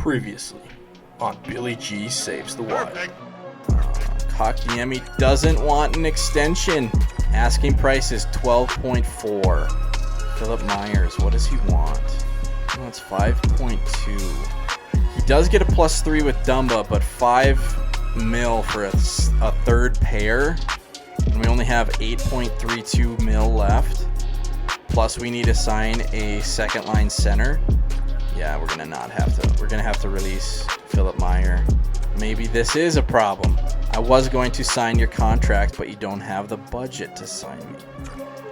Previously on Billy G Saves the Wild. Kakiyemi doesn't want an extension. Asking price is 12.4. Philip Myers, what does he want? He wants 5.2. He does get a +3 with Dumba, but 5 mil for a third pair. And we only have 8.32 mil left. Plus we need to sign a second line center. Yeah, we're gonna have to release Philip Meyer. Maybe this is a problem. I was going to sign your contract, but you don't have the budget to sign me.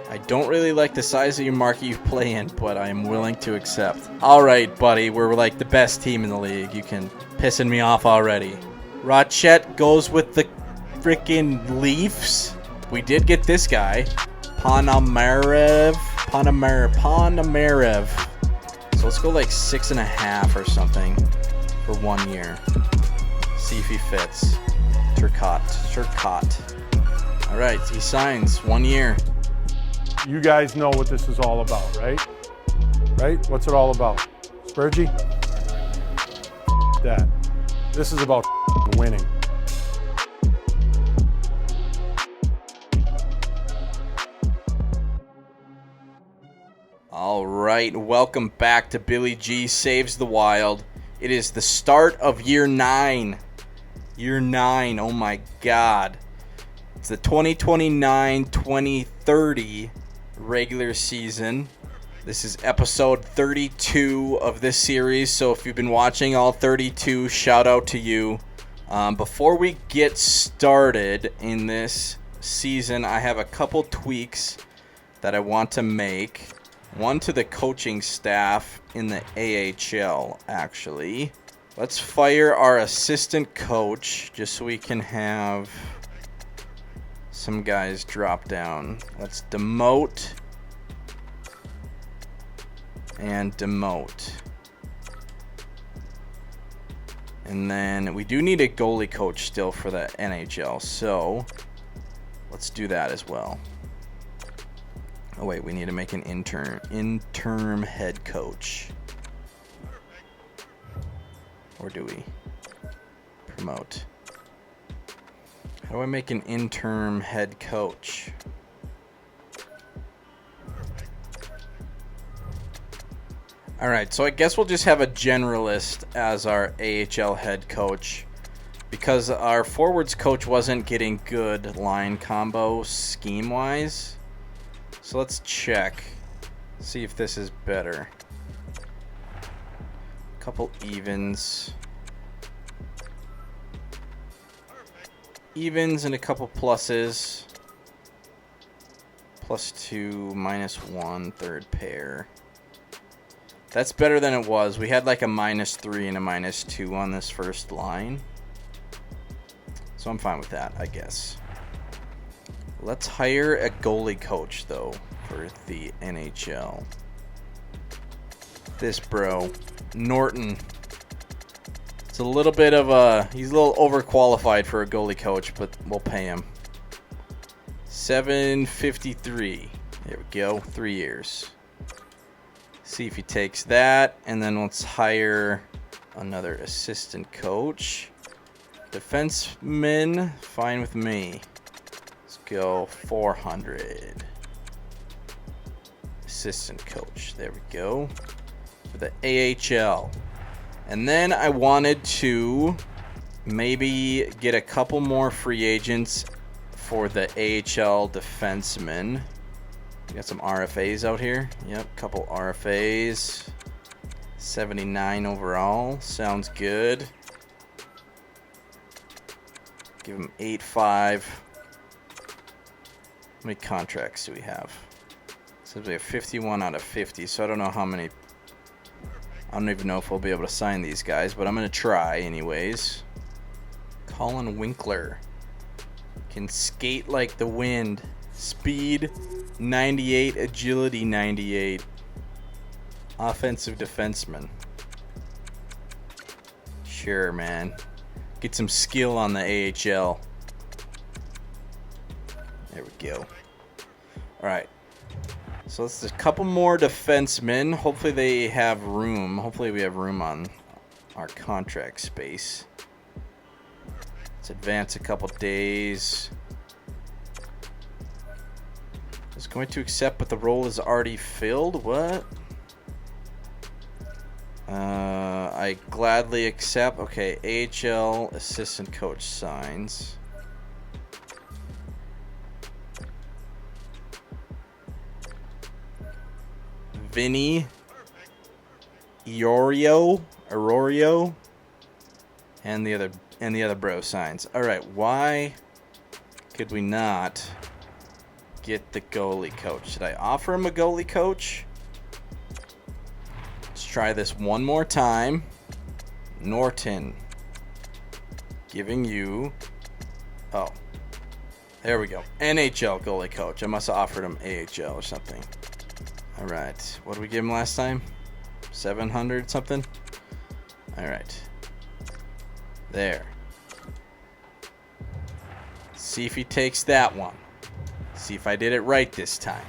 I don't really like the size of your market you play in, but I am willing to accept. Alright, buddy, we're like the best team in the league. You can pissing me off already. Rachet goes with the freaking Leafs. We did get this guy. Ponomarev. So let's go like 6.5 or something for 1 year. See if he fits. Turcotte. All right, he signs 1 year. You guys know what this is all about, right? Right? What's it all about? Spurgey? That. This is about winning. All right, welcome back to Billy G Saves the Wild. It is the start of year 9. Year 9, oh my God. It's the 2029-2030 regular season. This is episode 32 of this series, so if you've been watching all 32, shout out to you. Before we get started in this season, I have a couple tweaks that I want to make. One to the coaching staff in the AHL, actually. Let's fire our assistant coach just so we can have some guys drop down. Let's demote and demote. And then we do need a goalie coach still for the NHL, so let's do that as well. Oh wait, we need to make an interim head coach. Or do we? Promote. How do I make an interim head coach? Alright, so I guess we'll just have a generalist as our AHL head coach. Because our forwards coach wasn't getting good line combo scheme-wise. So let's check, see if this is better. Couple evens and a couple pluses. +2, -1, third pair. That's better than it was. We had like a -3 and a -2 on this first line. So I'm fine with that, I guess. Let's hire a goalie coach, though, for the NHL. This bro, Norton. It's a little bit of he's a little overqualified for a goalie coach, but we'll pay him. $753. There we go, 3 years. See if he takes that, and then let's hire another assistant coach. Defenseman, fine with me. Go 400. Assistant coach, there we go, for the AHL. And then I wanted to maybe get a couple more free agents for the AHL defensemen. We got some RFAs out here. Yep, couple RFAs. 79 overall, sounds good. Give him 8.5. How many contracts do we have? So we have 51 out of 50, so I don't know how many. I don't even know if we'll be able to sign these guys, but I'm going to try anyways. Colin Winkler. Can skate like the wind. Speed 98, agility 98. Offensive defenseman. Sure, man. Get some skill on the AHL. There we go. Alright. So let's just a couple more defensemen. Hopefully they have room. Hopefully we have room on our contract space. Let's advance a couple days. Is going to accept, but the role is already filled. What? I gladly accept. Okay, AHL assistant coach signs. Vinny Arroyo, and the other bro signs. All right, why could we not get the goalie coach? Should I offer him a goalie coach? Let's try this one more time. Norton, giving you, oh, there we go. NHL goalie coach. I must have offered him AHL or something. All right, what did we give him last time? 700 something? All right. There. See if he takes that one. See if I did it right this time.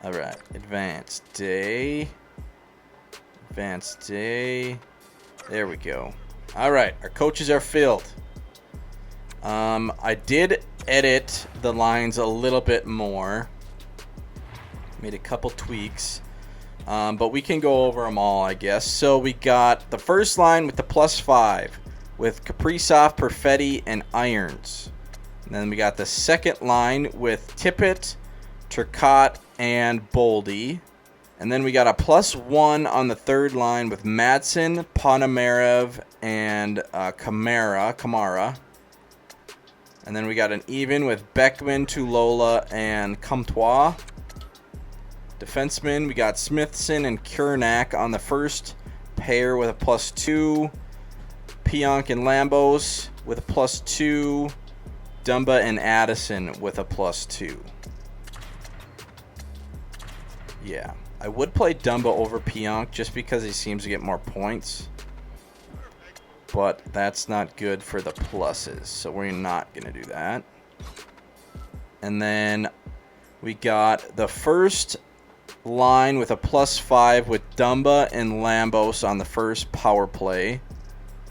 All right, advanced day. Advanced day. There we go. All right, our coaches are filled. I did edit the lines a little bit more. Made a couple tweaks. But we can go over them all, I guess. So we got the first line with the +5 with Kaprizov, Perfetti, and Irons. And then we got the second line with Tippett, Turcotte, and Boldy. And then we got a +1 on the third line with Madsen, Ponomarev, and Kamara. And then we got an even with Beckman, Tulola, and Comtois. Defensemen, we got Smithson and Kernak on the first pair with a +2. Pionk and Lambos with a +2. Dumba and Addison with a +2. Yeah, I would play Dumba over Pionk just because he seems to get more points. But that's not good for the pluses, so we're not going to do that. And then we got the first line with a +5 with Dumba and Lambos on the first power play.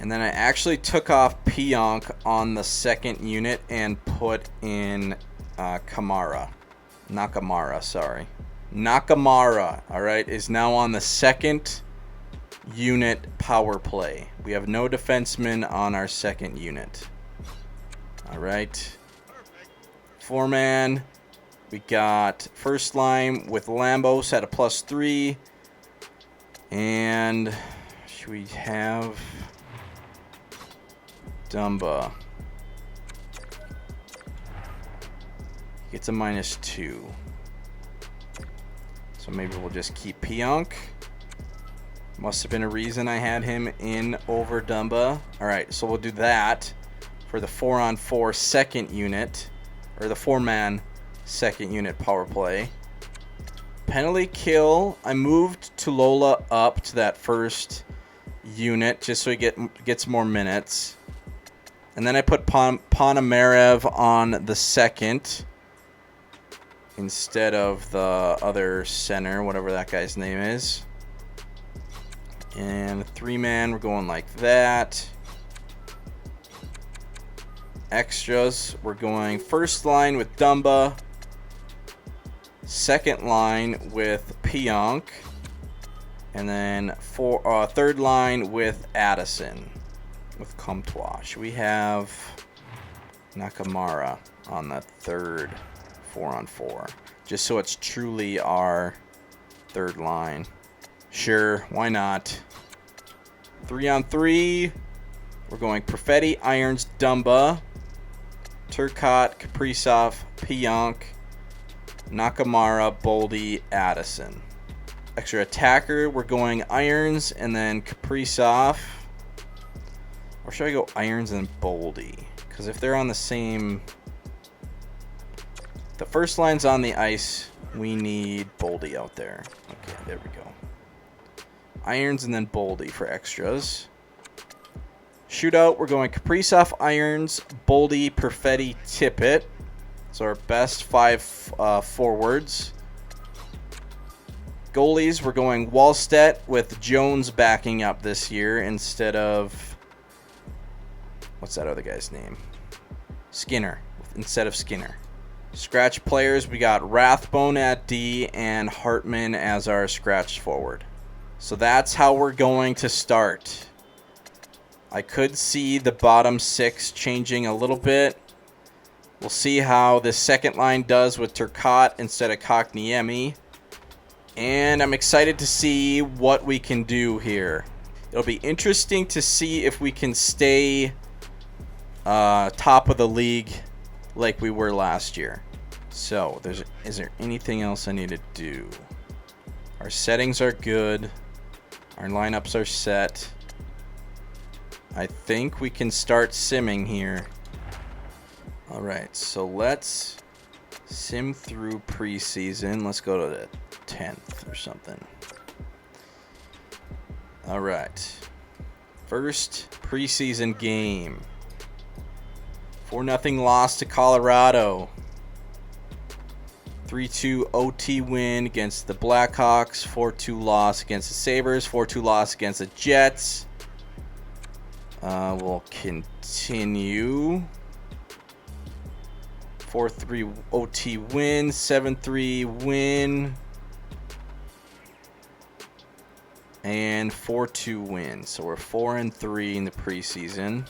And then I actually took off Pionk on the second unit and put in Nakamara, all right, is now on the second unit power play. We have no defensemen on our second unit. All right. Four-man. We got first line with Lambos at a +3. And should we have Dumba? Gets a -2. So maybe we'll just keep Pionk. Must have been a reason I had him in over Dumba. All right, so we'll do that for the 4-on-4 second unit, or the 4-man second unit power play. Penalty kill. I moved Tulola up to that first unit just so he gets more minutes. And then I put Ponomarev on the second instead of the other center, whatever that guy's name is. And 3-man, we're going like that. Extras, we're going first line with Dumba, second line with Pionk, and then third line with Addison with Comtois. Should we have Nakamara on the third 4-on-4? Just so it's truly our third line. Sure, why not? 3-on-3, we're going Perfetti, Irons, Dumba, Turcotte, Kaprizov, Pionk, Nakamara, Boldy, Addison. Extra attacker, we're going Irons and then Kaprizov. Or should I go Irons and Boldy? Because if they're on the same... The first line's on the ice, we need Boldy out there. Okay, there we go. Irons and then Boldy for extras. Shootout, we're going Kaprizov, Irons, Boldy, Perfetti, Tippett. So our best 5 forwards. Goalies, we're going Wallstedt with Jones backing up this year instead of... What's that other guy's name? Skinner, instead of Skinner. Scratch players, we got Rathbone at D and Hartman as our scratch forward. So that's how we're going to start. I could see the bottom 6 changing a little bit. We'll see how this second line does with Turcotte instead of Kotkaniemi. And I'm excited to see what we can do here. It'll be interesting to see if we can stay top of the league like we were last year. So, is there anything else I need to do? Our settings are good. Our lineups are set. I think we can start simming here. Alright, so let's sim through preseason. Let's go to the 10th or something. Alright. First preseason game. 4-0 loss to Colorado. 3-2 OT win against the Blackhawks. 4-2 loss against the Sabres. 4-2 loss against the Jets. We'll continue. 4-3 OT win. 7-3 win. And 4-2 win. So we're 4-3 in the preseason.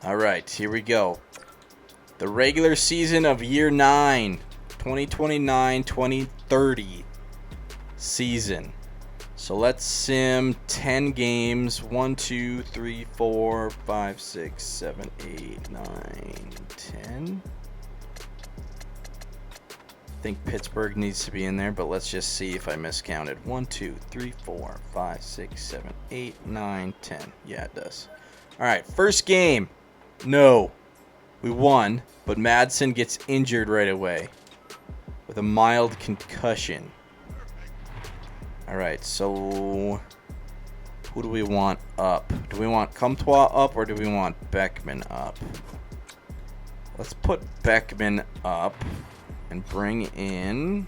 All right, here we go. The regular season of year 9, 2029-2030 season. So let's sim 10 games. 1, 2, 3, 4, 5, 6, 7, 8, 9, 10. I think Pittsburgh needs to be in there, but let's just see if I miscounted. 1, 2, 3, 4, 5, 6, 7, 8, 9, 10. Yeah, it does. All right, first game. No. We won, but Madsen gets injured right away with a mild concussion. All right, so who do we want up? Do we want Comtois up or do we want Beckman up? Let's put Beckman up and bring in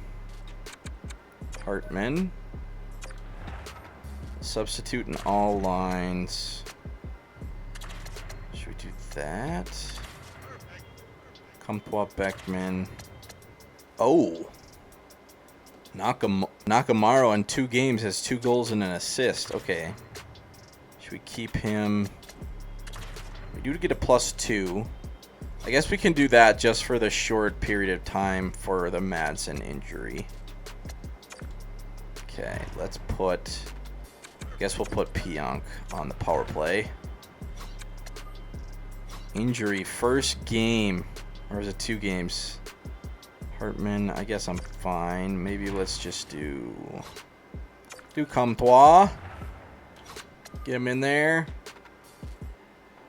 Hartman. Substitute in all lines. Should we do that? Comtois, Beckman. Oh. Nakamaro in 2 games has 2 goals and an assist. Okay. Should we keep him? We do get a +2. I guess we can do that just for the short period of time for the Madsen injury. Okay, let's put... I guess we'll put Pionk on the power play. Injury, first game. Or is it 2 games? Hartman, I guess I'm fine. Maybe let's just do Comtois. Get him in there.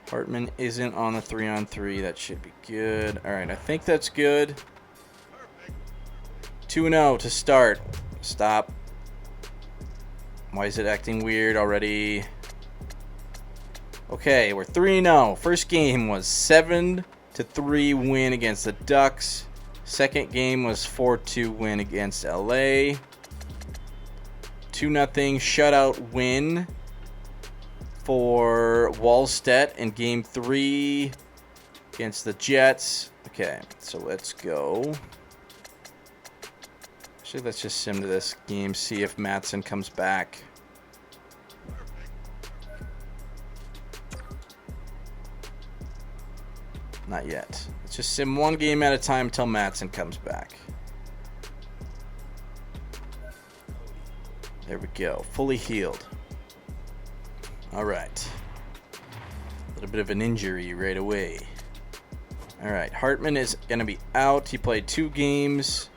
Hartman isn't on the 3-on-3. That should be good. All right, I think that's good. 2-0 to start. Stop. Why is it acting weird already? Okay, we're 3-0. First game was 7-3 win against the Ducks. Second game was 4-2 win against LA. 2-0 shutout win for Wallstedt in game 3 against the Jets. Okay, so let's go. Actually, let's just sim to this game, see if Madsen comes back. Not yet. Let's just sim 1 game at a time until Madsen comes back. There we go. Fully healed. All right. A little bit of an injury right away. All right. Hartman is going to be out. He played 2 games.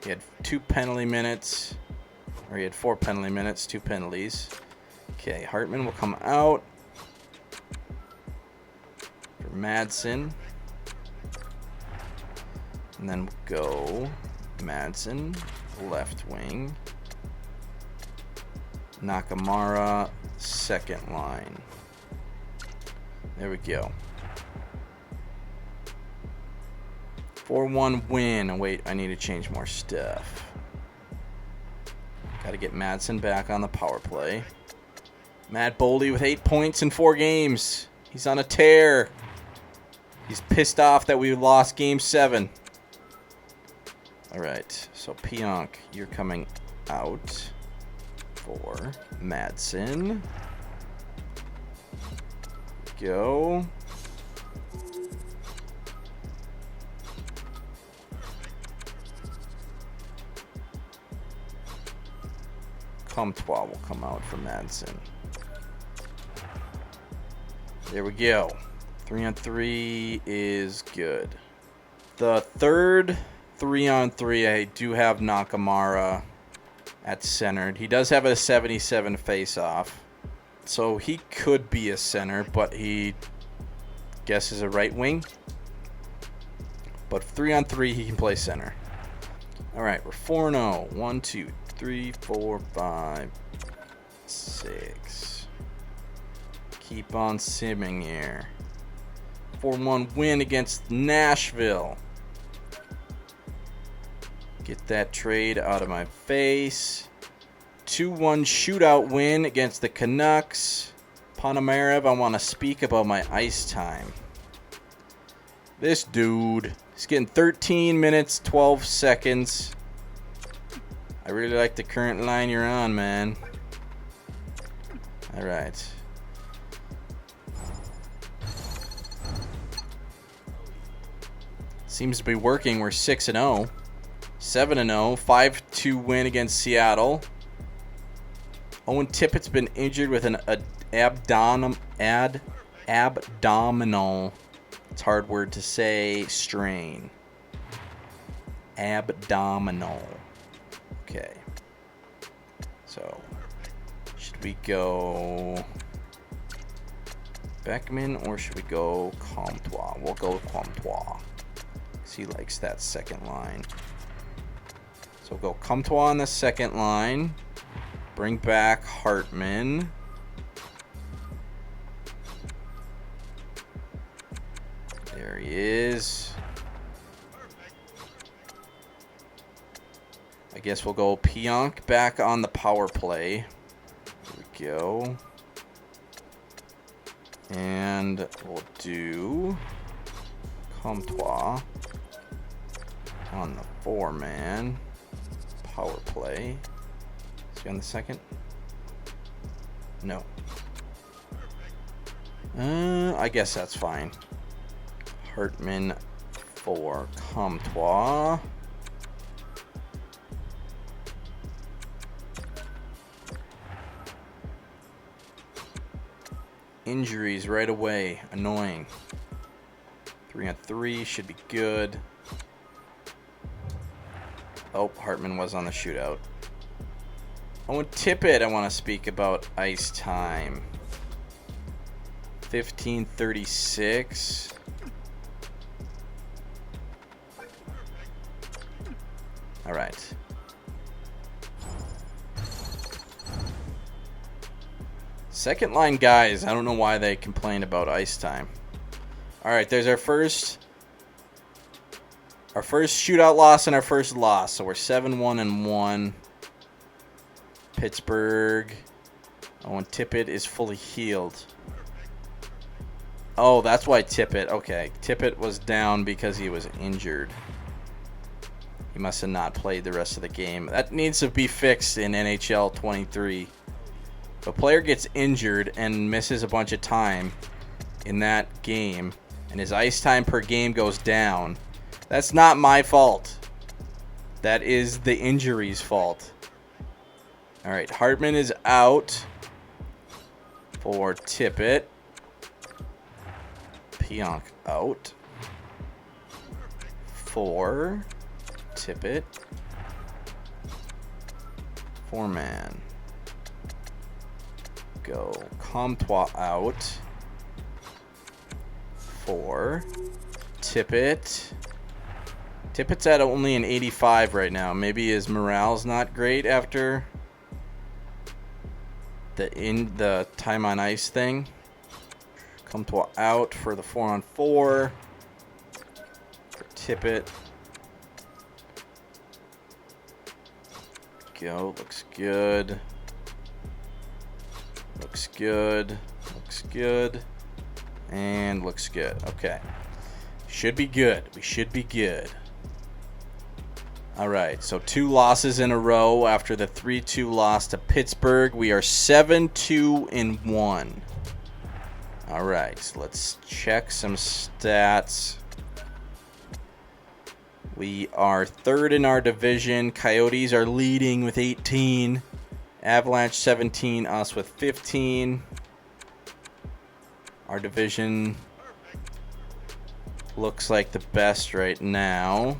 He had 2 penalty minutes. Or he had 4 penalty minutes, 2 penalties. Okay. Hartman will come out for Madsen. And then we'll go Madsen, left wing. Nakamura, second line. There we go. 4-1 win. Oh, wait, I need to change more stuff. Got to get Madsen back on the power play. Matt Boldy with 8 points in 4 games. He's on a tear. He's pissed off that we lost Game 7. All right, so Pionk, you're coming out for Madsen. Go. Comtois will come out for Madsen. There we go. 3-on-3 is good. The third 3-on-3, I do have Nakamura at center. He does have a 77 face-off, so he could be a center, but he guesses a right wing. But 3-on-3, he can play center. All right, we're 4-0. 1, 2, 3, 4, 5, 6. Keep on simming here. 4-1 win against Nashville. Get that trade out of my face. 2-1 shootout win against the Canucks. Ponomarev, I want to speak about my ice time. This dude, he's getting 13 minutes, 12 seconds. I really like the current line you're on, man. All right. Seems to be working. We're 6-0. 7-0. 5-2 win against Seattle. Owen Tippett's been injured with an abdominal, it's a hard word to say, strain. Abdominal. Okay. So, should we go Beckman or should we go Comtois? We'll go Comtois. He likes that second line. So we'll go Comtois on the second line. Bring back Hartman. There he is. I guess we'll go Pionk back on the power play. There we go. And we'll do Comtois on the 4-man power play. Is he on the second? No. I guess that's fine. Hartman for Comtois. Injuries right away. Annoying. 3-on-3 should be good. Oh, Hartman was on the shootout. Owen Tippett, I want to speak about ice time. 15:36. All right. Second line guys, I don't know why they complain about ice time. All right, there's our first shootout loss and our first loss. So we're 7-1-1. Pittsburgh. Owen Tippett is fully healed. Oh, that's why Tippett. Okay, Tippett was down because he was injured. He must have not played the rest of the game. That needs to be fixed in NHL 23. If a player gets injured and misses a bunch of time in that game, and his ice time per game goes down, that's not my fault. That is the injury's fault. All right, Hartman is out for Tippett. Pionk out for Tippett. 4-man. Go Comtois out for Tippett. Tippett's at only an 85 right now. Maybe his morale's not great after the time on ice thing. Comtois out for the 4-on-4 for Tippett. Go. Looks good. Looks good. Looks good. And looks good. Okay. Should be good. We should be good. All right. So 2 losses in a row after the 3-2 loss to Pittsburgh. We are 7-2-1. All right. So let's check some stats. We are 3rd in our division. Coyotes are leading with 18. Avalanche 17. Us with 15. Our division looks like the best right now.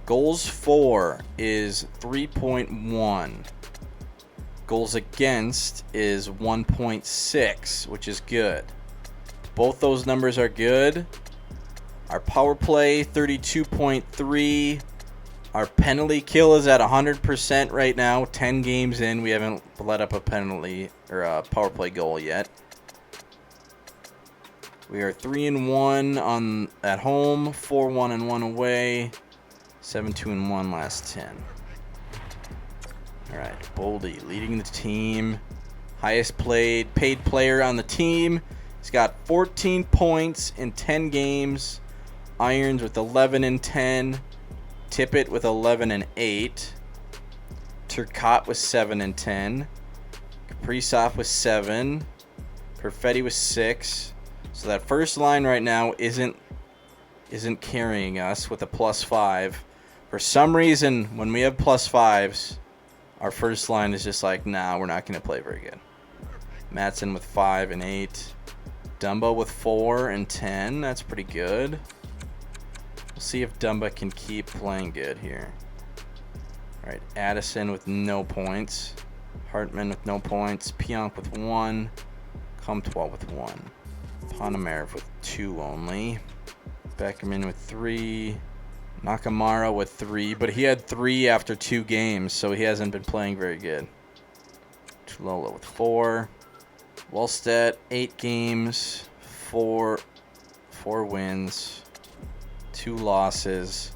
Goals for is 3.1. Goals against is 1.6, which is good. Both those numbers are good. Our power play, 32.3. Our penalty kill is at 100% right now. 10 games in, we haven't let up a penalty or a power play goal yet. We are 3-1 at home, 4-1-1 away, 7-2-1 last 10. All right, Boldy leading the team, highest paid player on the team. He's got 14 points in 10 games. Irons with 11 and 10. Tippett with 11 and 8. Turcotte with 7 and 10. Kaprizov with 7. Perfetti with 6. So that first line right now isn't carrying us with a +5. For some reason, when we have +5s, our first line is just like, nah, we're not going to play very good. Mattson with 5 and 8. Dumba with 4 and 10. That's pretty good. We'll see if Dumba can keep playing good here. All right, Addison with no points. Hartman with no points. Pionk with 1. Comtois with 1. Ponomarev with 2 only. Beckerman with 3. Nakamura with 3, but he had 3 after 2 games, so he hasn't been playing very good. Tulola with 4. Wallstedt, 8 games, 4 wins, 2 losses,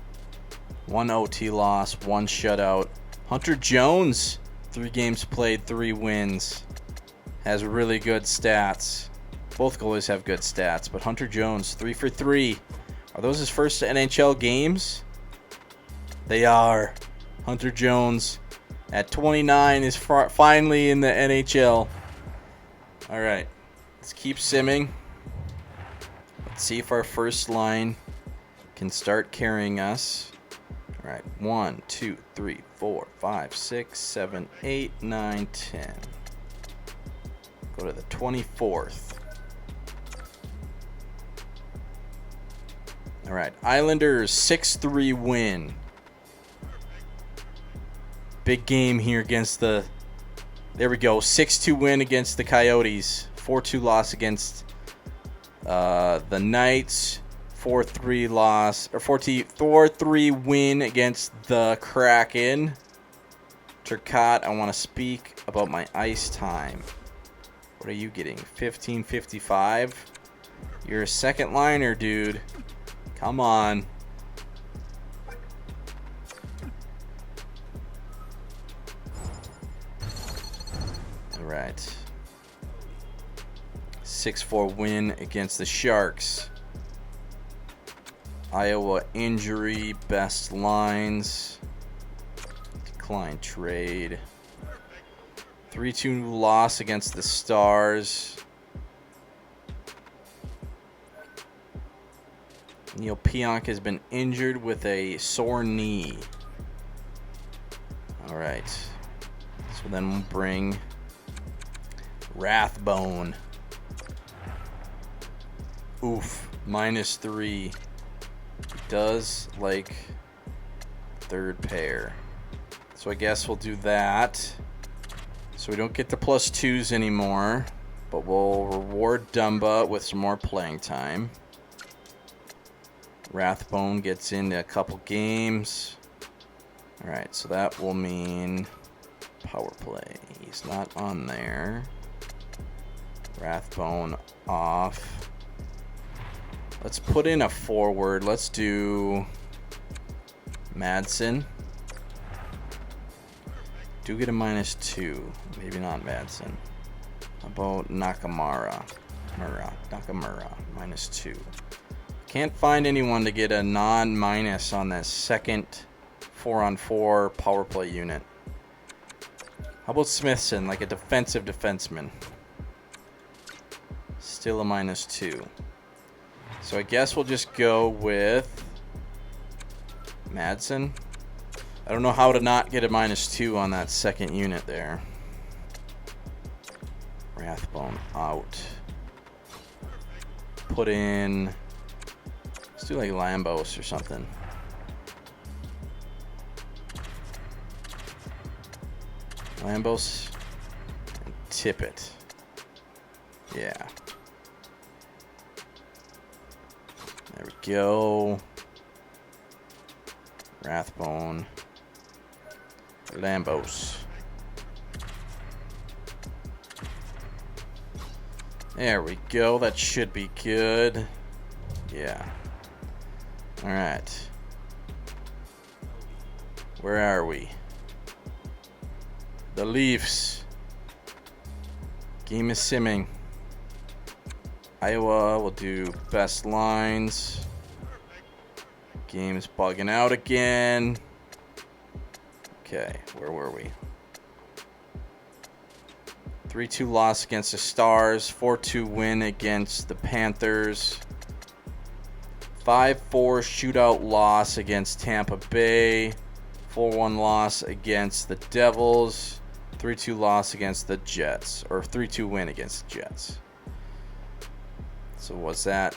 1 OT loss, 1 shutout. Hunter Jones, 3 games played, 3 wins. Has really good stats. Both goalies have good stats, but Hunter Jones, 3 for 3. Are those his first NHL games? They are. Hunter Jones at 29 is finally in the NHL. All right, let's keep simming. Let's see if our first line can start carrying us. All right, 1, 2, 3, 4, 5, 6, 7, 8, 9, 10. Go to the 24th. All right, Islanders 6-3 win. Big game here against the... There we go, 6-2 win against the Coyotes. 4-2 loss against the Knights. 4-3 loss, or 4-3 win against the Kraken. Turcotte, I want to speak about my ice time. What are you getting? 15:55? You're a second liner, dude. Come on. All right. 6-4 win against the Sharks. Iowa injury, best lines. Decline trade. 3-2 loss against the Stars. Neil Pionk has been injured with a sore knee. All right. So then we'll bring Rathbone. Oof. -3. Does like third pair. So I guess we'll do that. So we don't get the +2s anymore. But we'll reward Dumba with some more playing time. Rathbone gets into a couple games. All right, so that will mean power play. He's not on there. Rathbone off. Let's put in a forward. Let's do Madsen. Do get a -2. Maybe not Madsen. How about Nakamura? Nakamura, -2. Can't find anyone to get a non-minus on this second 4-on-4 power play unit. How about Smithson, like a defensive defenseman? Still a -2. So I guess we'll just go with Madsen. I don't know how to not get a -2 on that second unit there. Rathbone out. Put in... Let's do like Lambos or something. Lambos and Tippett. Yeah. There we go. Rathbone. Lambos. There we go. That should be good. Yeah. Alright. Where are we? The Leafs. Game is simming. Iowa will do best lines. Game's bugging out again. Okay, where were we? 3-2 loss against the Stars. 4-2 win against the Panthers. 5-4 shootout loss against Tampa Bay. 4-1 loss against the Devils. 3-2 loss against the Jets. Or 3-2 win against the Jets. So was that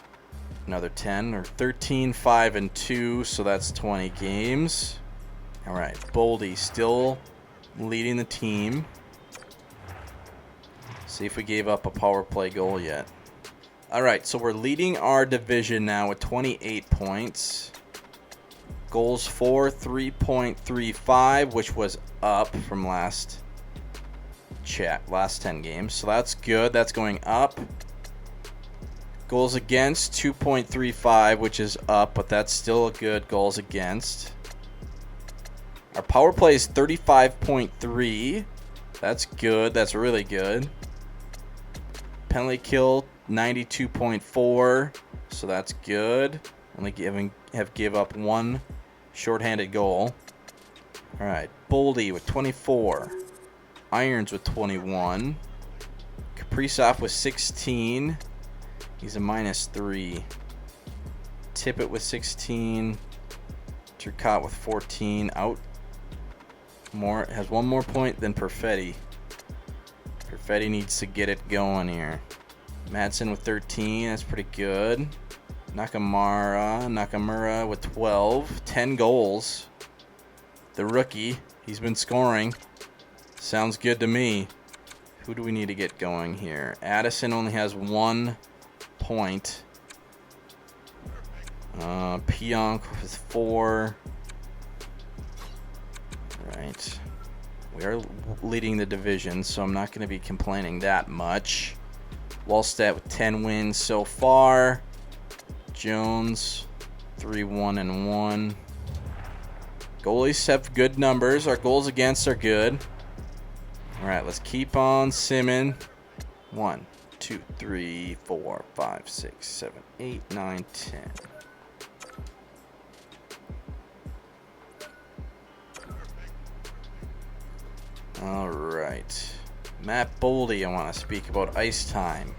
another 10 or 13, 5-2, so that's 20 games. All right, Boldy still leading the team. See if we gave up a power play goal yet. All right, so we're leading our division now with 28 points. Goals for 3.35, which was up from last 10 games. So that's good. That's going up. Goals against 2.35, which is up, but that's still a good goals against. Our power play is 35.3. That's good. That's really good. Penalty kill 92.4, so that's good. Only give up one shorthanded goal. All right, Boldy with 24. Irons with 21. Kaprizov with 16. He's a -3. Tippett with 16. Turcotte with 14. Out. Has one more point than Perfetti. Perfetti needs to get it going here. Madsen with 13. That's pretty good. Nakamura with 12. 10 goals. The rookie. He's been scoring. Sounds good to me. Who do we need to get going here? Addison only has 1 point. Pionk with 4. Right. We are leading the division, so I'm not going to be complaining that much. Wallstedt with 10 wins so far. Jones 3-1-1. Goalies have good numbers. Our goals against are good. All right, let's keep on simming. 1, 2, 3, 4, 5, 6, 7, 8, 9, 10. All right. Matt Boldy, I want to speak about ice time.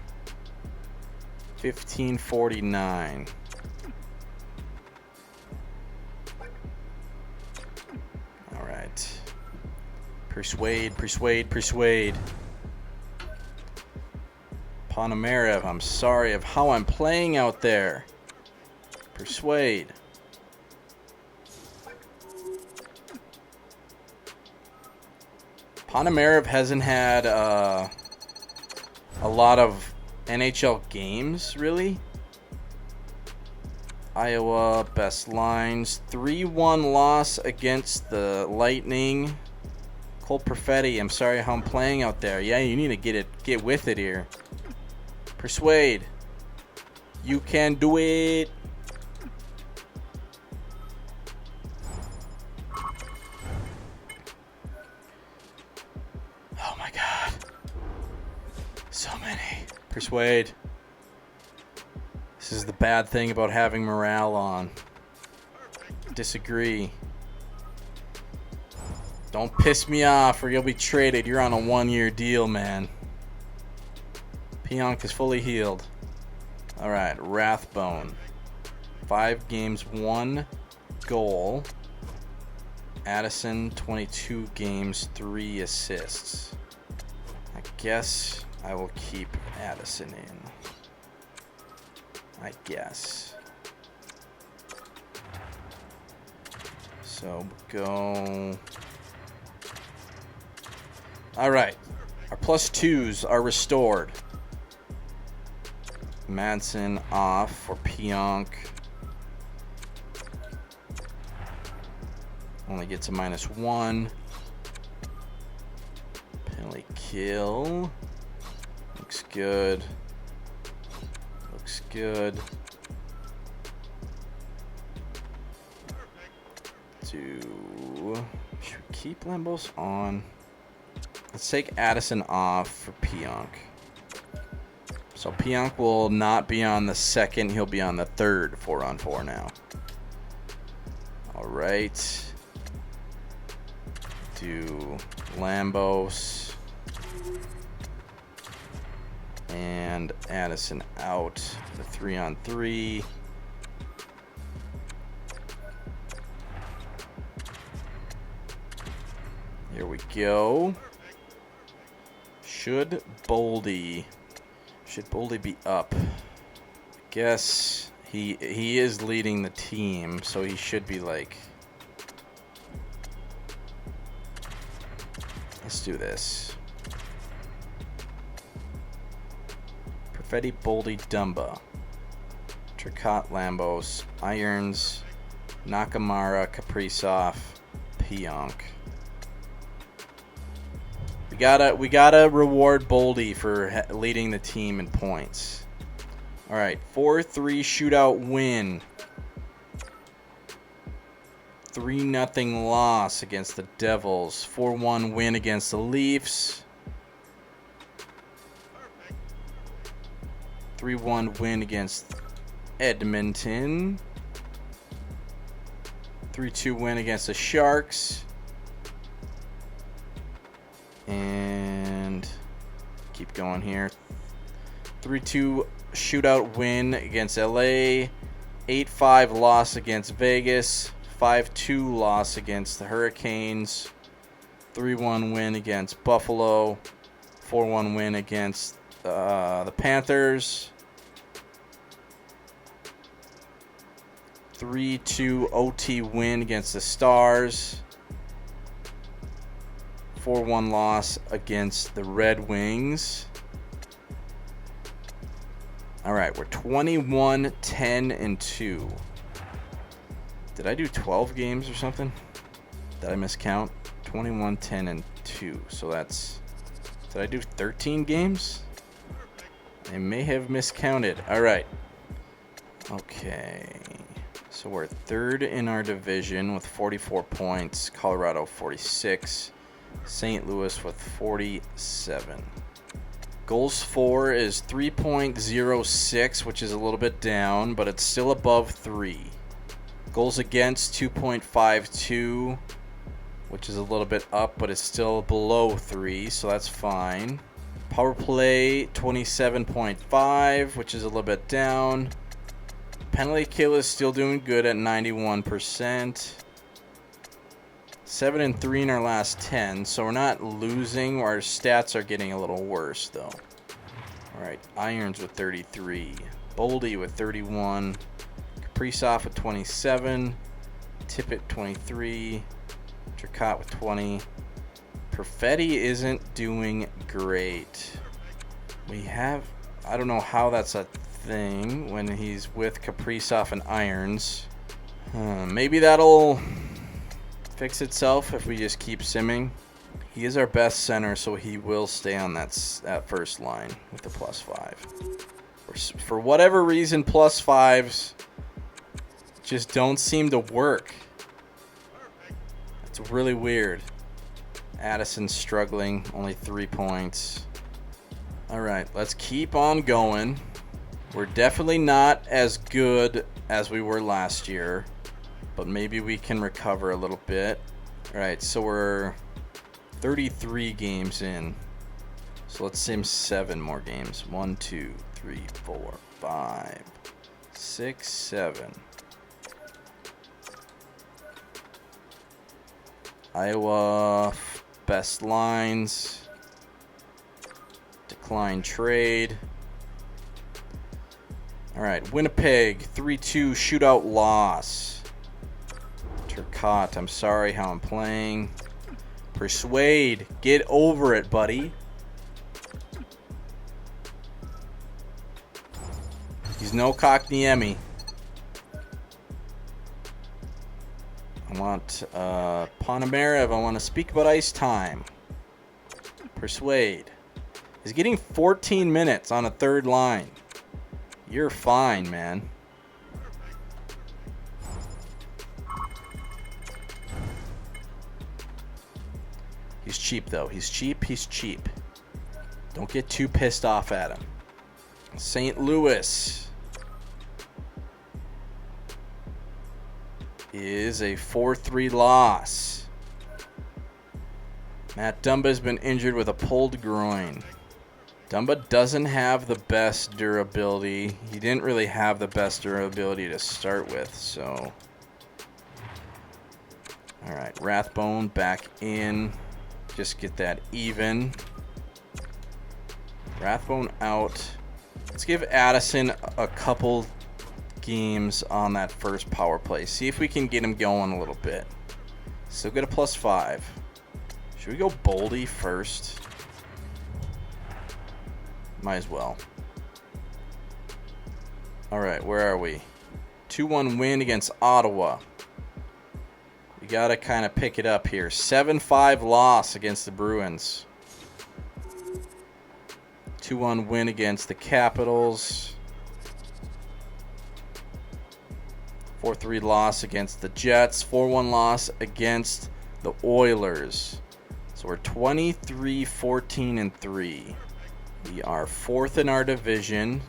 15:49. All right. Persuade. Ponomarev, I'm sorry of how I'm playing out there. Persuade. Ponomarev hasn't had a lot of NHL games, really. Iowa, best lines. 3-1 loss against the Lightning. Cole Perfetti, I'm sorry how I'm playing out there. Yeah, you need to get with it here. Persuade. You can do it. Oh my god. So many. Persuade. This is the bad thing about having morale on. Disagree. Don't piss me off or you'll be traded. You're on a 1-year deal, man. Pionk is fully healed. Alright, Rathbone. 5 games, 1 goal. Addison, 22 games, 3 assists. I guess I will keep Addison in. I guess. So go. Alright. Our +2s are restored. Madsen off for Pionk. Only gets a -1. Penalty kill. Looks good. Looks good. Should we keep Lambos on? Let's take Addison off for Pionk. So Pionk will not be on the second. He'll be on the third 4-on-4 now. All right. Do Lambos and Addison out. The 3-on-3. Here we go. Should Boldy be up? I guess he is leading the team, so he should be like. Let's do this. Perfetti, Boldy, Dumba, Turcotte, Lambos, Irons, Nakamura, Kaprizov, Pionk. We gotta reward Boldy for leading the team in points. All right, 4-3 shootout win. 3-0 loss against the Devils. 4-1 win against the Leafs. 3-1 win against Edmonton. 3-2 win against the Sharks. And keep going here. 3-2 shootout win against LA. 8-5 loss against Vegas. 5-2 loss against the Hurricanes. 3-1 win against Buffalo. 4-1 win against the Panthers. 3-2 OT win against the Stars. 4-1 loss against the Red Wings. All right, we're 21-10-2. Did I do 12 games or something? Did I miscount? 21-10-2. So that's. Did I do 13 games? I may have miscounted. All right. Okay. So we're third in our division with 44 points. Colorado 46. St. Louis with 47. Goals for is 3.06, which is a little bit down, but it's still above 3. Goals against 2.52, which is a little bit up, but it's still below 3, so that's fine. Power play 27.5, which is a little bit down. Penalty kill is still doing good at 91%. 7-3 in our last 10, so we're not losing. Our stats are getting a little worse, though. All right, Irons with 33, Boldy with 31, Kaprizov with 27, Tippett 23, Turcotte with 20. Perfetti isn't doing great. We have, I don't know how that's a thing when he's with Kaprizov and Irons. Maybe that'll fix itself if we just keep simming. He is our best center, so he will stay on that first line with the +5. For whatever reason, plus fives just don't seem to work. It's really weird. Addison's struggling, only 3 points. All right, let's keep on going. We're definitely not as good as we were last year, but maybe we can recover a little bit. All right, so we're 33 games in. So let's sim 7 more games. 1, 2, 3, 4, 5, 6, 7. Iowa, best lines. Decline trade. All right, Winnipeg, 3-2 shootout loss. Turcotte, I'm sorry how I'm playing. Persuade, get over it, buddy. He's no Kotkaniemi. I want Ponomarev. I want to speak about ice time. Persuade. He's getting 14 minutes on a third line. You're fine, man. He's cheap, though. He's cheap. He's cheap. Don't get too pissed off at him. St. Louis is a 4-3 loss. Matt Dumba's been injured with a pulled groin. Dumba doesn't have the best durability. He didn't really have the best durability to start with, so. All right, Rathbone back in. Just get that even. Rathbone out. Let's give Addison a couple games on that first power play. See if we can get him going a little bit. Still get a +5. Should we go Boldy first? Might as well. All right, where are we? 2-1 win against Ottawa. We got to kind of pick it up here. 7-5 loss against the Bruins. 2-1 win against the Capitals. 4-3 loss against the Jets. 4-1 loss against the Oilers. So we're 23-14-3. We are 4th in our division.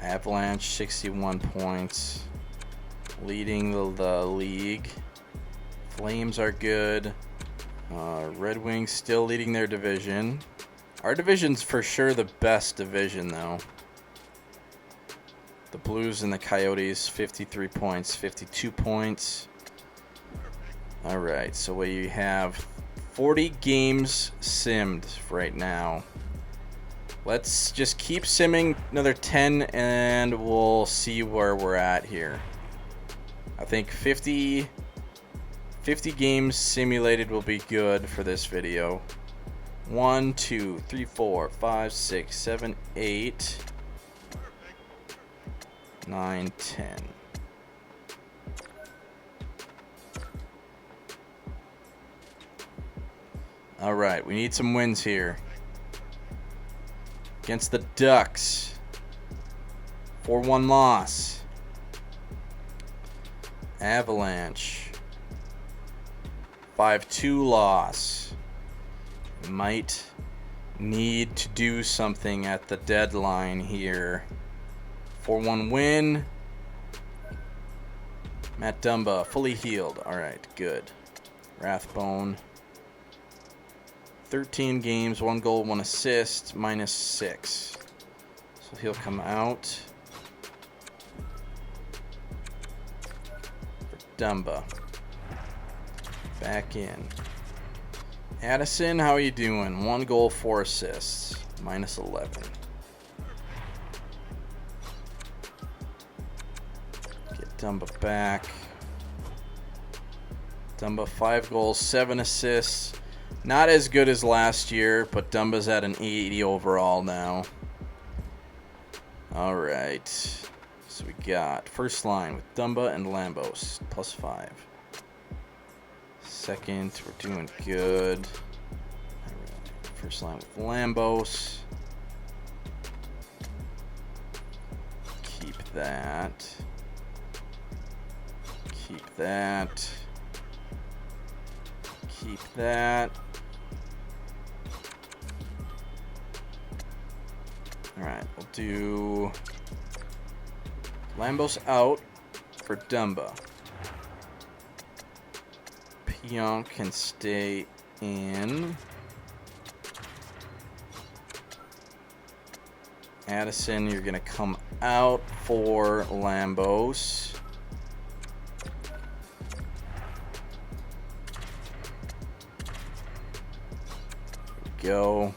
Avalanche 61 points. Leading the league. Flames are good. Red Wings still leading their division. Our division's for sure the best division, though. The Blues and the Coyotes, 53 points, 52 points. All right, so we have 40 games simmed right now. Let's just keep simming another 10, and we'll see where we're at here. I think 50 games simulated will be good for this video. 1, 2, 3, 4, 5, 6, 7, 8, 9, 10. All right, we need some wins here. Against the Ducks. 4-1 loss. Avalanche. 5-2 loss. Might need to do something at the deadline here. 4-1 win. Matt Dumba, fully healed. All right, good. Rathbone. 13 games, 1 goal, 1 assist, -6. So he'll come out. For Dumba. Back in. Addison, how are you doing? 1 goal, 4 assists, -11. Get Dumba back. Dumba 5 goals, 7 assists. Not as good as last year, but Dumba's at an 80 overall now. All right. So we got first line with Dumba and Lambos, +5. Second, we're doing good. All right. First line with Lambos. that. Keep that. Keep that. Alright, we'll do Lambos out for Dumba. Pionk can stay in. Addison, you're going to come out for Lambos. Go.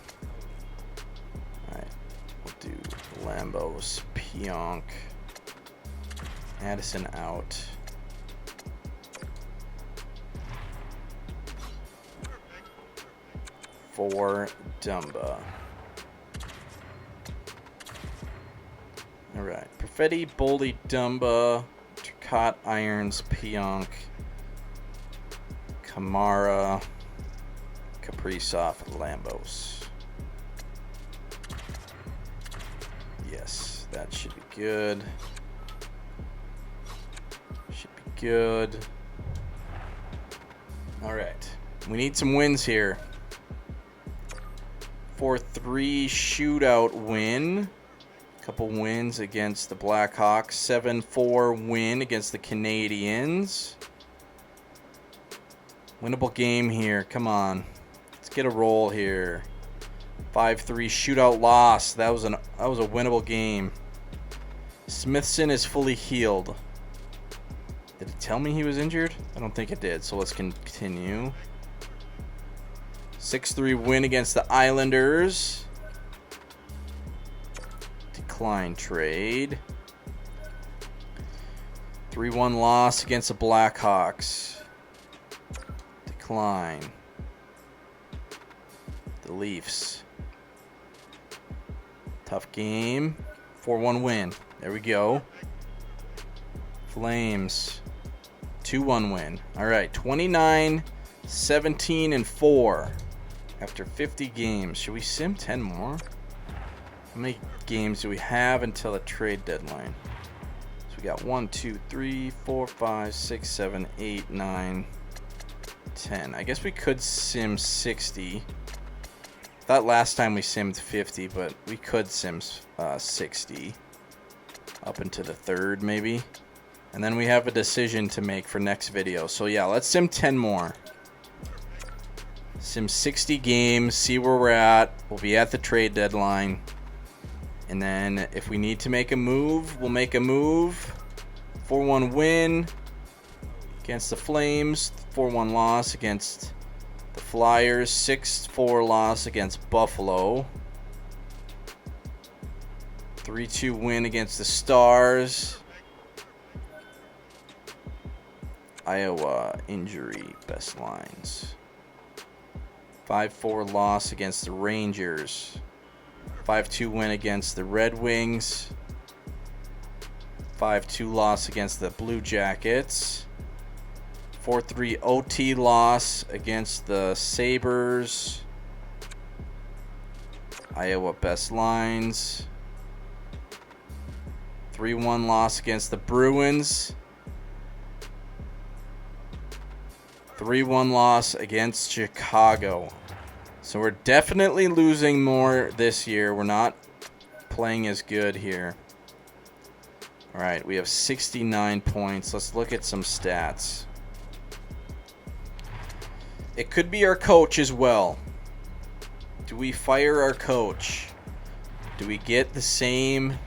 Alright, we'll do Lambos, Pionk, Addison out. For Dumba. Alright, Perfetti, Boldy, Dumba, Turcotte, Irons, Pionk, Kamara, Kaprizov, Lambos. Yes, that should be good. Should be good. Alright, we need some wins here. 4-3 shootout win. Couple wins against the Blackhawks. 7-4 win against the Canadiens. Winnable game here. Come on. Let's get a roll here. 5-3 shootout loss. That was a winnable game. Smithson is fully healed. Did it tell me he was injured? I don't think it did. So let's continue. 6-3 win against the Islanders. Decline trade. 3-1 loss against the Blackhawks. Decline. The Leafs. Tough game. 4-1 win. There we go. Flames. 2-1 win. All right. 29-17-4. After 50 games. Should we sim 10 more? How many games do we have until the trade deadline? So we got 1, 2, 3, 4, 5, 6, 7, 8, 9, 10. I guess we could sim 60. Thought last time we simmed 50, but we could sim 60. Up into the third, maybe. And then we have a decision to make for next video. So yeah, let's sim 10 more. Sim 60 games, see where we're at. We'll be at the trade deadline. And then if we need to make a move, we'll make a move. 4-1 win against the Flames. 4-1 loss against the Flyers. 6-4 loss against Buffalo. 3-2 win against the Stars. Iowa injury best lines. 5-4 loss against the Rangers. 5-2 win against the Red Wings. 5-2 loss against the Blue Jackets. 4-3 OT loss against the Sabres. Iowa best lines. 3-1 loss against the Bruins. 3-1 loss against Chicago. So we're definitely losing more this year. We're not playing as good here. All right, we have 69 points. Let's look at some stats. It could be our coach as well. Do we fire our coach? Do we get the same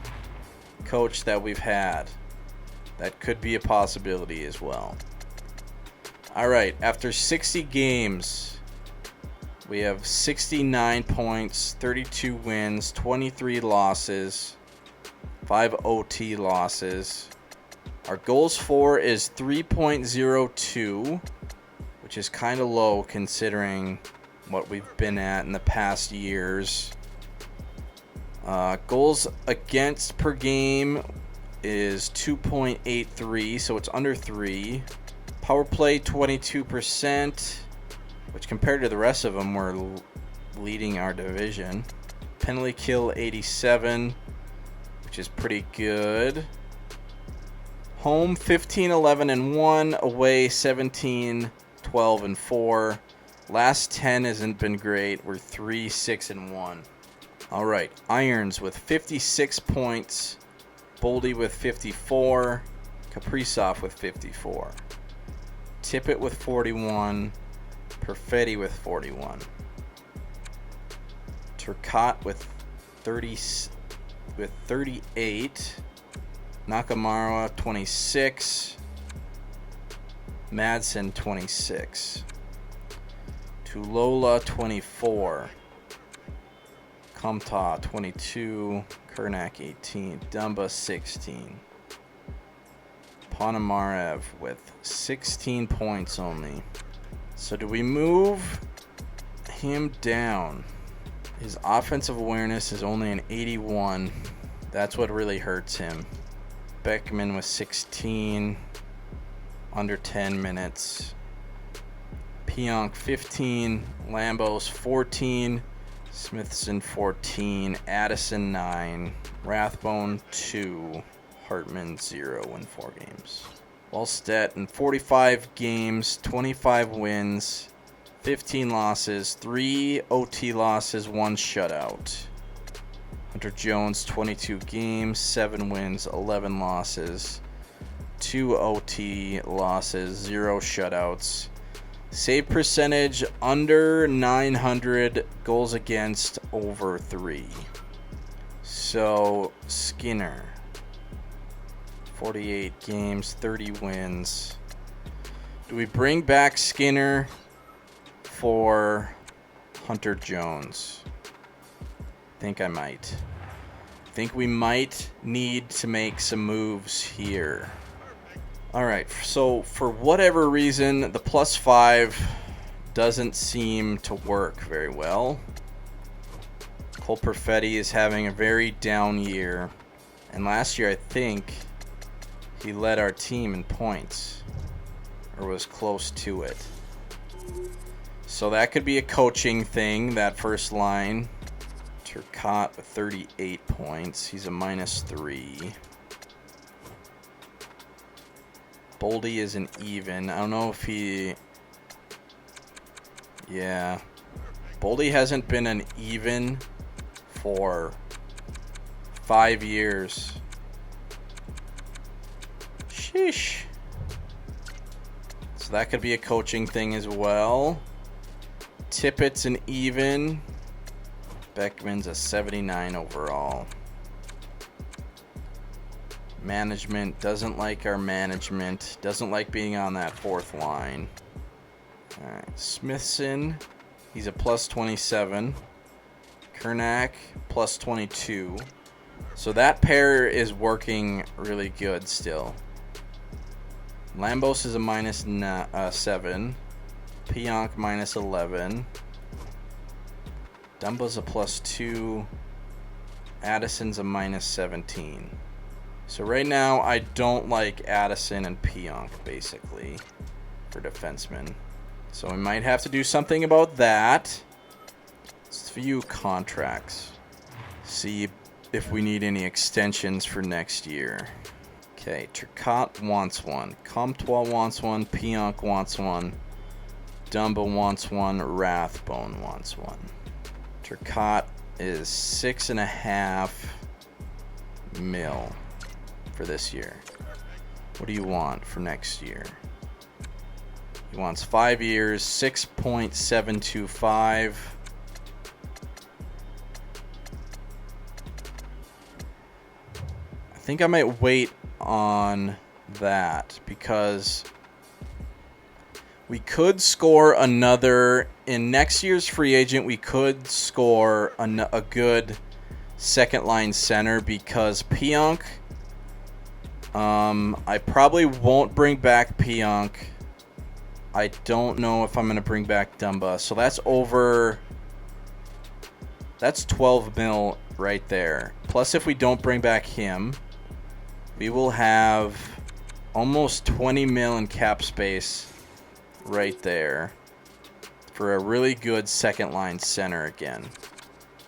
coach that we've had? That could be a possibility as well. All right, after 60 games, we have 69 points, 32 wins, 23 losses, 5 OT losses. Our goals for is 3.02, which is kind of low considering what we've been at in the past years. Goals against per game is 2.83, so it's under 3. Power play 22%, which compared to the rest of them, we're leading our division. Penalty kill 87, which is pretty good. Home 15, 11, and 1. Away 17, 12, and 4. Last 10 hasn't been great. We're 3, 6, and 1. All right. Irons with 56 points. Boldy with 54. Kaprizov with 54. Tippett with 41. Perfetti with 41. Turcotte with 38. Nakamura 26. Madsen 26. Tulola 24. Comtois 22. Kernak 18. Dumba 16. Ponomarev with 16 points only. So do we move him down? His offensive awareness is only an 81. That's what really hurts him. Beckman with 16. Under 10 minutes. Pionk 15. Lambos 14. Smithson 14. Addison 9. Rathbone 2. Hartman 0 in 4 games. Wallstedt in 45 games, 25 wins, 15 losses, 3 OT losses, 1 shutout. Hunter Jones 22 games, 7 wins, 11 losses, 2 OT losses, 0 shutouts. Save percentage under 900, goals against over 3. So Skinner 48 games, 30 wins. Do we bring back Skinner for Hunter Jones? Think I might. Think we might need to make some moves here. All right, so for whatever reason, the +5 doesn't seem to work very well. Cole Perfetti is having a very down year. And last year, I think he led our team in points, or was close to it. So that could be a coaching thing, that first line. Turcotte with 38 points. He's a -3. Boldy is an even. I don't know if he... Yeah. Boldy hasn't been an even for 5 years. Sheesh. So that could be a coaching thing as well. Tippett's an even. Beckman's a 79 overall. Management doesn't like our management. Doesn't like being on that fourth line. All right. Smithson, he's a +27. Kernak, +22. So that pair is working really good still. Lambos is a -7. Pionk -11. Dumba's a +2. Addison's a -17. So right now, I don't like Addison and Pionk, basically, for defensemen. So we might have to do something about that. Let's view contracts. See if we need any extensions for next year. Okay, Turcotte wants one. Comtois wants one. Pionk wants one. Dumba wants one. Rathbone wants one. Turcotte is $6.5 million for this year. What do you want for next year? He wants 5 years, 6.725. I think I might wait on that because we could score another in next year's free agent. We could score a good second line center because Pionk. I probably won't bring back Pionk. I don't know if I'm going to bring back Dumba. So that's over. That's 12 mil right there. Plus, if we don't bring back him, we will have almost 20 mil in cap space right there for a really good second line center again.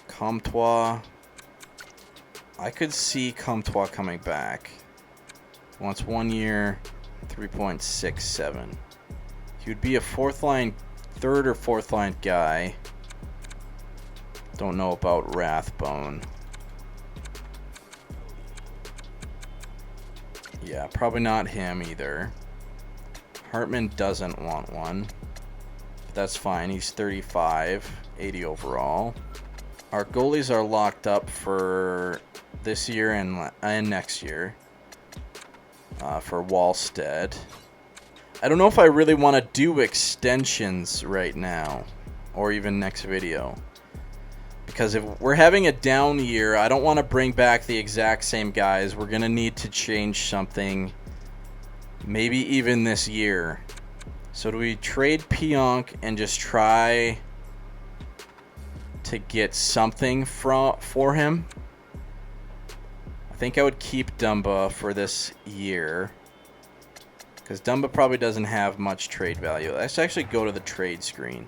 Comtois. I could see Comtois coming back. Wants 1 year, 3.67. He would be a fourth line, third or fourth line guy. Don't know about Rathbone. Yeah, probably not him either. Hartman doesn't want one. But that's fine. He's 35, 80 overall. Our goalies are locked up for this year and next year. For Wallstead. I don't know if I really want to do extensions right now. Or even next video. Because if we're having a down year, I don't want to bring back the exact same guys. We're going to need to change something. Maybe even this year. So do we trade Pionk and just try to get something for him? I think I would keep Dumba for this year. Because Dumba probably doesn't have much trade value. Let's actually go to the trade screen.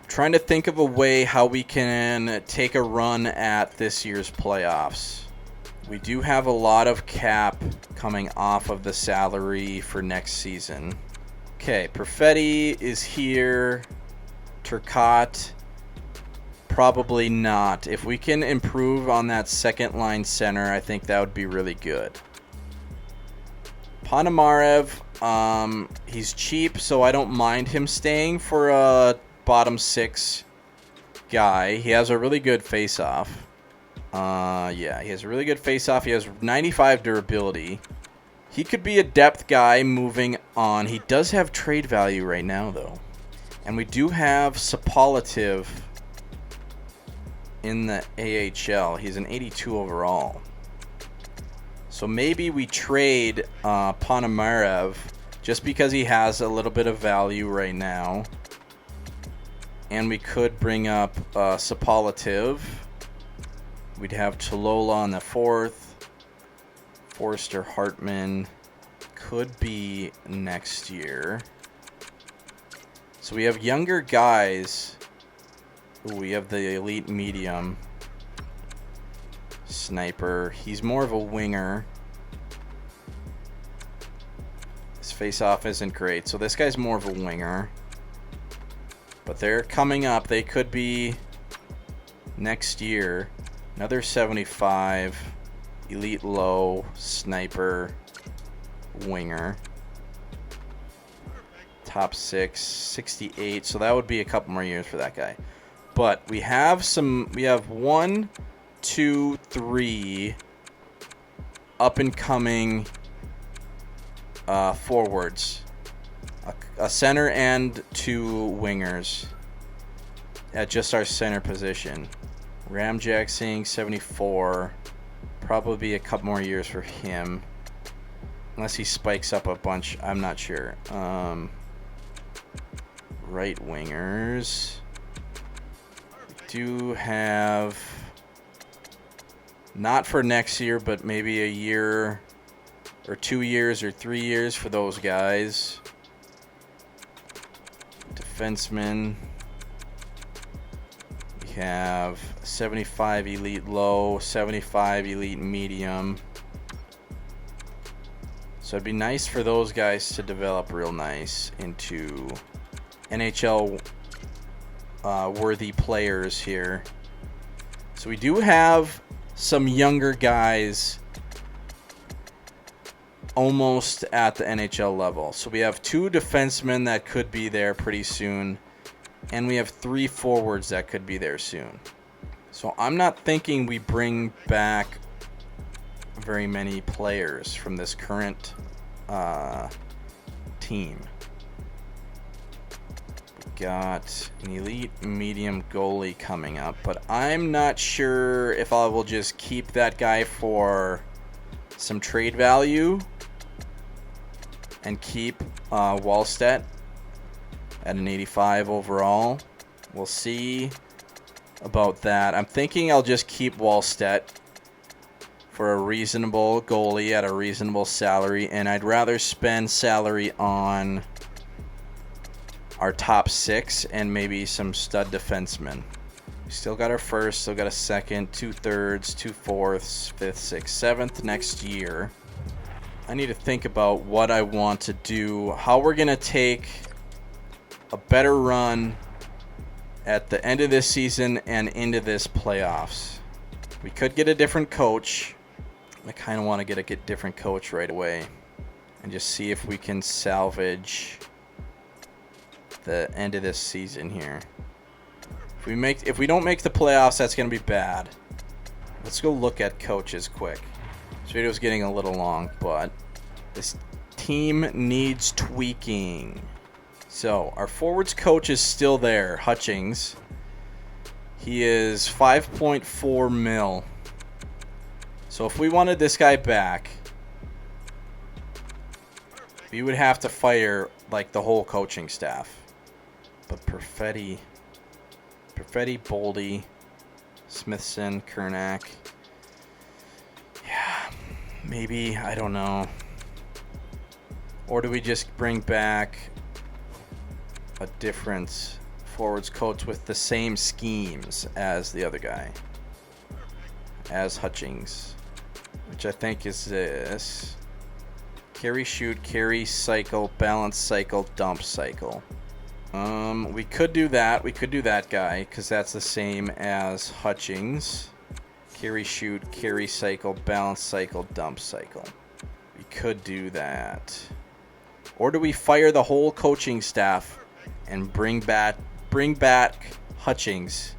Trying to think of a way how we can take a run at this year's playoffs. We do have a lot of cap coming off of the salary for next season. Okay, Perfetti is here. Turcotte, probably not. If we can improve on that second line center, I think that would be really good. Ponomarev, he's cheap, so I don't mind him staying for a bottom six guy. He has a really good face-off. Yeah, he has a really good face-off. He has 95 durability. He could be a depth guy moving on. He does have trade value right now, though. And we do have Sapolitiv in the AHL. He's an 82 overall. So maybe we trade Ponomarev just because he has a little bit of value right now. And we could bring up Sapolitiv. We'd have Tolola on the fourth. Forster, Hartman could be next year. So we have younger guys. Ooh, we have the elite medium. Sniper. He's more of a winger. His face-off isn't great. So this guy's more of a winger. But they're coming up. They could be next year. Another 75. Elite low. Sniper. Winger. Top 6. 68. So that would be a couple more years for that guy. But we have 1, 2, 3 up and coming forwards. A center and 2 wingers at just our center position. Ramjak seeing 74. Probably be a couple more years for him. Unless he spikes up a bunch. I'm not sure. Right wingers. Do have, not for next year, but maybe a year or 2 years or 3 years for those guys. Defensemen. We have 75 elite low, 75 elite medium. So it'd be nice for those guys to develop real nice into NHL worthy players here. So we do have some younger guys almost at the NHL level. So we have 2 defensemen that could be there pretty soon. And we have 3 forwards that could be there soon. So I'm not thinking we bring back very many players from this current team. Got an elite medium goalie coming up, but I'm not sure if I will just keep that guy for some trade value and keep Wallstedt at an 85 overall. We'll see about that. I'm thinking I'll just keep Wallstedt for a reasonable goalie at a reasonable salary, and I'd rather spend salary on our top 6 and maybe some stud defensemen. We still got our first, still got a second, 2 thirds, 2 fourths, 5th, 6th, 7th next year. I need to think about what I want to do, how we're going to take a better run at the end of this season and into this playoffs. We could get a different coach. I kind of want to get a different coach right away and just see if we can salvage the end of this season here. If we don't make the playoffs, that's going to be bad. Let's go look at coaches quick. This video's getting a little long, but this team needs tweaking. So our forwards coach is still there, Hutchings. He is 5.4 mil. So if we wanted this guy back, we would have to fire like the whole coaching staff. But Perfetti, Boldy, Smithson, Kernack. Yeah, maybe, I don't know. Or do we just bring back a different forwards coach with the same schemes as the other guy? As Hutchings, which I think is this. Carry, shoot, carry, cycle, balance, cycle, dump, cycle. We could do that. We could do that guy because that's the same as Hutchings. Carry, shoot, carry, cycle, balance, cycle, dump, cycle. We could do that. Or do we fire the whole coaching staff and bring back Hutchings,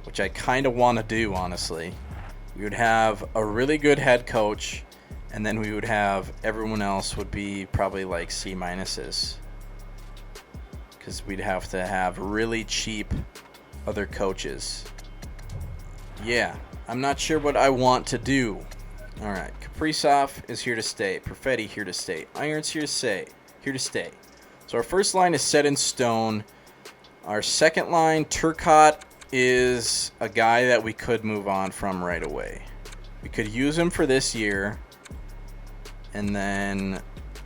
which I kind of want to do, honestly. We would have a really good head coach, and then we would have everyone else would be probably like C minuses. Because we'd have to have really cheap other coaches. Yeah, I'm not sure what I want to do. All right, Kaprizov is here to stay. Perfetti here to stay. Irons here to stay. So our first line is set in stone. Our second line, Turcotte, is a guy that we could move on from right away. We could use him for this year and then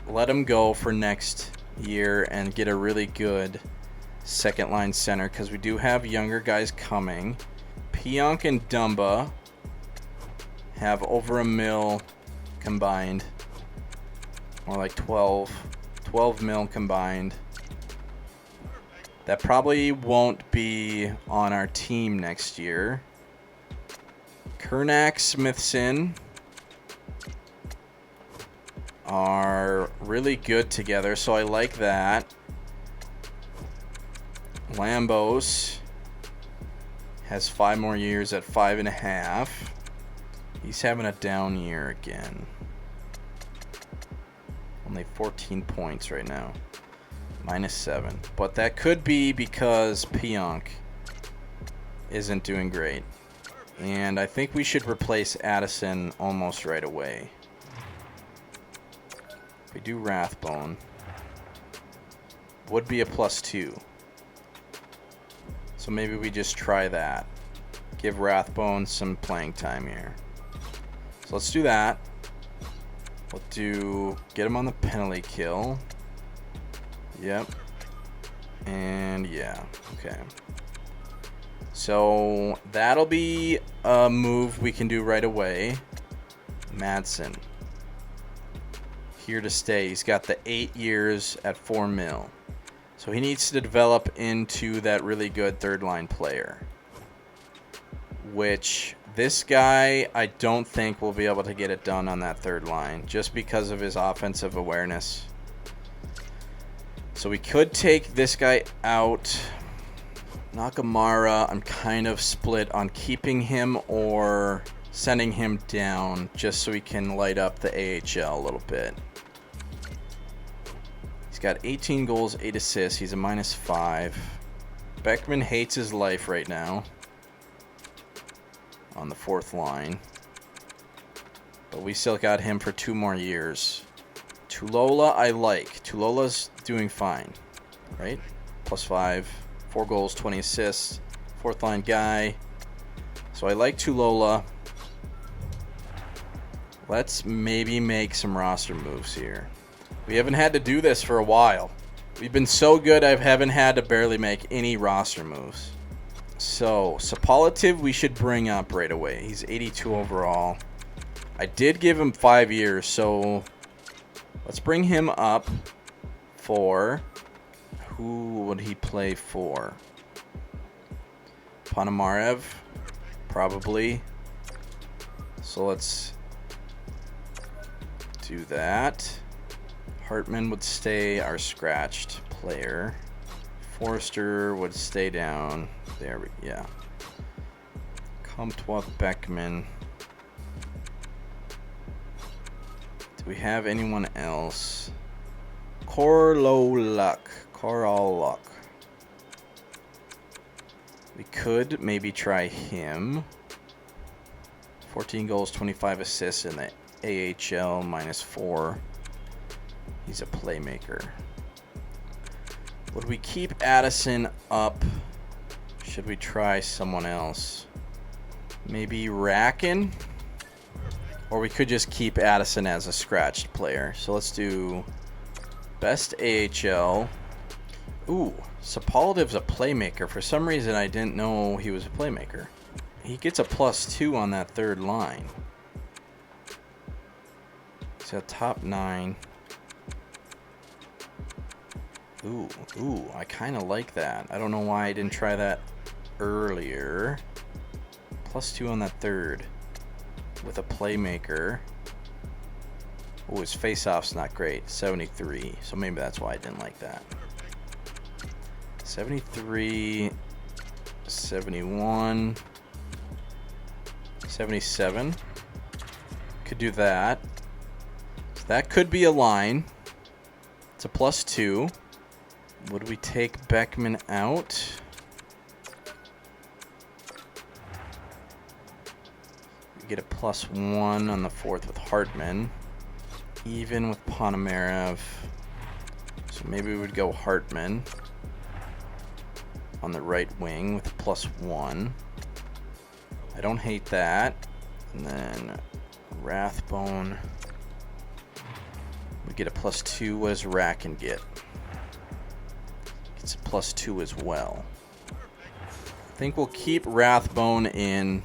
let him go for next year and get a really good second line center because we do have younger guys coming. Pionk and Dumba have over a mil combined, or like 12 mil combined. That probably won't be on our team next year. Kernack, Smithson are really good together, so I like that. Lambos has 5 more years at 5.5. He's having a down year again. Only 14 points right now. -7. But that could be because Pionk isn't doing great. And I think we should replace Addison almost right away. If we do Rathbone, would be a +2. So maybe we just try that. Give Rathbone some playing time here. So let's do that. We'll get him on the penalty kill. Yep. And yeah, okay. So that'll be a move we can do right away. Madsen. Here to stay. He's got the 8 years at 4 mil. So he needs to develop into that really good third line player. Which this guy, I don't think will be able to get it done on that third line just because of his offensive awareness. So we could take this guy out. Nakamura, I'm kind of split on keeping him or sending him down just so he can light up the AHL a little bit. He's got 18 goals, 8 assists. He's a -5. Beckman hates his life right now on the 4th line. But we still got him for 2 more years. Tulola I like. Tulola's doing fine, right? +5, 4 goals, 20 assists, 4th line guy. So I like Tulola. Let's maybe make some roster moves here. We haven't had to do this for a while. We've been so good I haven't had to barely make any roster moves. So Sapolitiv we should bring up right away. He's 82 overall. I did give him 5 years, so Let's bring him up for... Who would he play for? Ponomarev, probably. So let's do that. Hartman would stay our scratched player. Forrester would stay down. There we go. Yeah. Comtois Beckman. Do we have anyone else? Koroluk. We could maybe try him. 14 goals, 25 assists in the AHL, -4. He's a playmaker. Would we keep Addison up? Should we try someone else? Maybe Racken? Or we could just keep Addison as a scratched player. So let's do best AHL. Ooh, Sapoldev's a playmaker. For some reason, I didn't know he was a playmaker. He gets a +2 on that third line. He's got top 9. Ooh, I kind of like that. I don't know why I didn't try that earlier. +2 on that third with a playmaker. Oh, his face-off's not great. 73. So maybe that's why I didn't like that. 73, 71, 77. Could do that. So that could be a line. It's a +2. Would we take Beckman out? We get a +1 on the fourth with Hartman. Even with Ponomarev. So maybe we would go Hartman on the right wing with a +1. I don't hate that. And then Rathbone. We get a +2. What does Racken get? Gets a +2 as well. I think we'll keep Rathbone in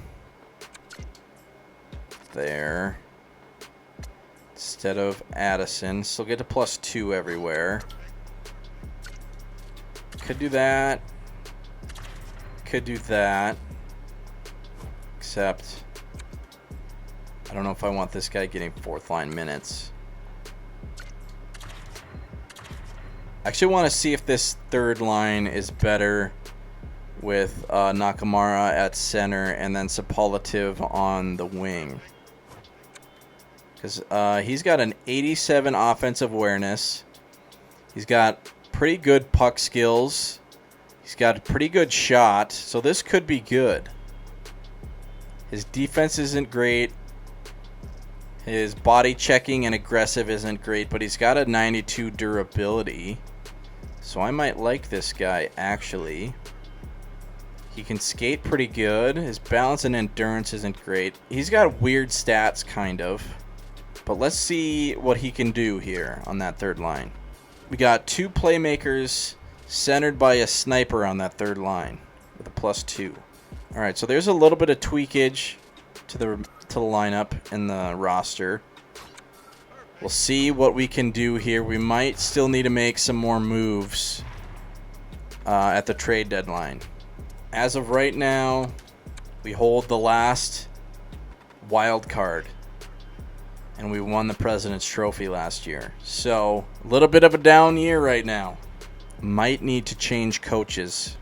there instead of Addison. Still get a +2 everywhere. Could do that. Could do that. Except I don't know if I want this guy getting fourth line minutes. I actually want to see if this third line is better with Nakamura at center and then Sapolitiv on the wing. Because he's got an 87 offensive awareness. He's got pretty good puck skills. He's got a pretty good shot. So this could be good. His defense isn't great. His body checking and aggressive isn't great. But he's got a 92 durability. So I might like this guy, actually. He can skate pretty good. His balance and endurance isn't great. He's got weird stats, kind of. But let's see what he can do here on that third line. We got 2 playmakers centered by a sniper on that third line with a +2. All right, so there's a little bit of tweakage to the lineup in the roster. We'll see what we can do here. We might still need to make some more moves at the trade deadline. As of right now, we hold the last wild card. And we won the President's Trophy last year. So, a little bit of a down year right now. Might need to change coaches.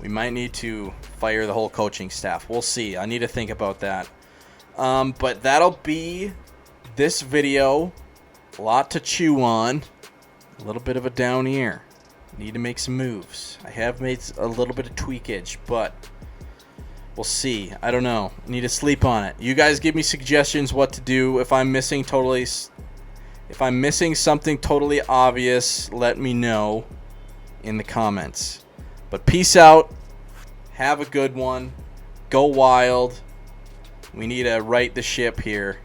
We might need to fire the whole coaching staff. We'll see. I need to think about that. But that'll be this video. A lot to chew on. A little bit of a down year. Need to make some moves. I have made a little bit of tweakage, but we'll see. I don't know. Need to sleep on it. You guys give me suggestions what to do. If I'm missing something totally obvious, let me know in the comments. But peace out. Have a good one. Go wild. We need to right the ship here.